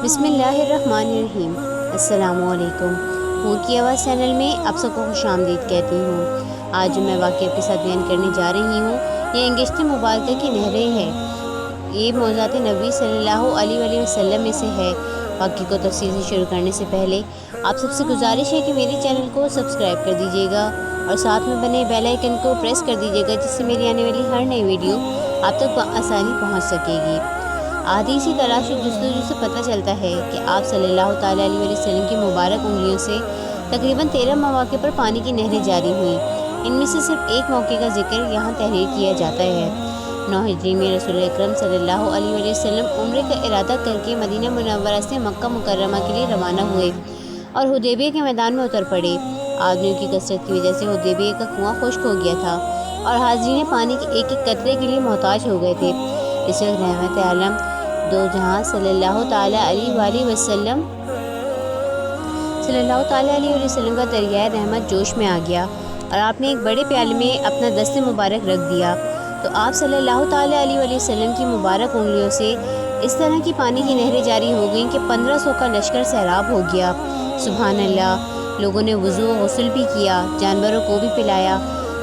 बिस्मिल्लाहिर्रहमानिर्रहीम। अस्सलामु अलैकुम। हूर की आवाज़ चैनल में आप सबको खुश आमदीद कहती हूँ। आज जो मैं वाक़या आपके साथ बयान करने जा रही हूँ ये अंगिश्त मुबारक की नहरें हैं। ये मौज़ात नबी सल्लल्लाहु अलैहि वसल्लम में से है। वाक़े को तफसील से शुरू करने से पहले आप सबसे गुजारिश है कि मेरे चैनल को सब्सक्राइब कर दीजिएगा और साथ में बने बेल आइकन को प्रेस कर दीजिएगा, जिससे मेरी आने वाली हर नई वीडियो आप तक आसानी पहुँच सकेगी। हदीसी तलाश जुस्तजू से पता चलता है कि आप सल्लल्लाहु ताला अलैहि वसल्लम की मुबारक उंगलियों से तकरीबन 13 मौक़े पर पानी की नहरें जारी हुई। इनमें से सिर्फ एक मौके का जिक्र यहाँ तहरीर किया जाता है। 9 हिजरी में रसूल अकरम सल्लल्लाहु अलैहि वसल्लम उम्रे का इरादा करके मदीना मुनव्वरा से मक्का मुकर्रमा के लिए रवाना हुए और हुदैबिया के मैदान में उतर पड़े। आदमियों की कसरत की वजह से हुदैबिया का कुआं खुश्क हो गया था और हाज़रीन पानी के एक एक कतरे के लिए मोहताज हो गए थे। इस वक्त रहमत आलम दो जहाँ सल्लल्लाहु ताला अलैहि वसल्लम का दरिया रहमत जोश में आ गया और आपने एक बड़े प्याले में अपना दस्त मुबारक रख दिया तो आप सल्लल्लाहु ताला अलैहि वसल्लम की मुबारक उंगलियों से इस तरह की पानी की नहरें जारी हो गईं कि 1500 का लश्कर सैराब हो गया। सुभान अल्लाह। लोगों ने वज़ू व गुस्ल भी किया, जानवरों को भी पिलाया,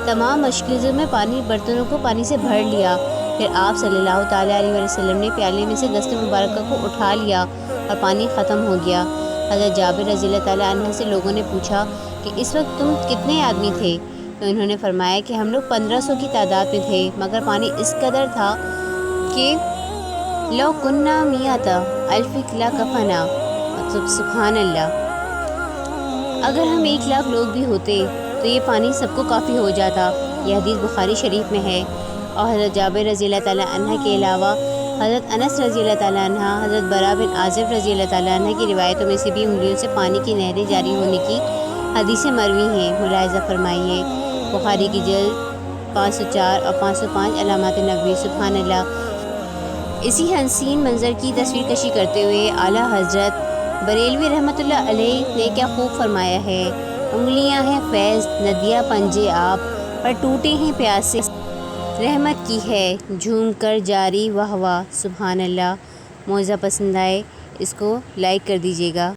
तमाम मशकीज़ों में पानी बर्तनों को पानी से भर लिया। फिर आप सल्लल्लाहु ताला अलैहि वसल्लम ने प्याले में से दस्त मुबारक को उठा लिया और पानी ख़त्म हो गया। हज़रत जाबिर रज़ियल्लाहु ताला अन्हु से लोगों ने पूछा कि इस वक्त तुम कितने आदमी थे, तो इन्होंने फरमाया कि हम लोग 1500 की तादाद में थे, मगर पानी इस कदर था कि लो कुन्ना मियाता अल्फ़ ला कफ़ना, मतलब सुभान अल्लाह, अगर हम 1 लाख लोग भी होते तो ये पानी सबको काफ़ी हो जाता। यह हदीस बुखारी शरीफ में है। और हज़रत जाबिर रज़ियल्लाहु ताला अन्हा के अलावा हज़रत अनस रज़ियल्लाहु ताला अन्हा, हज़रत बरा बिन आज़िब रज़ियल्लाहु ताला अन्हा की रिवायतों में से भी उंगलियों से पानी की नहरें जारी होने की हदीसें मरवी हैं। मुलाहिज़ा फरमाइए बुखारी की जल्द 504 और 505 अलामात नबवी। सुभान अल्लाह। इसी हसीन मंज़र की तस्वीर कशी करते हुए आला हज़रत बरेलवी रहमतुल्लाह अलैह ने क्या खूब फरमाया है। उंगलियां हैं फैज़, नदियाँ पंजे आप पर टूटे हैं प्यासे, रहमत की है झूम कर जारी वाह वाह। सुभान अल्लाह। मौज़ा पसंद आए इसको लाइक कर दीजिएगा।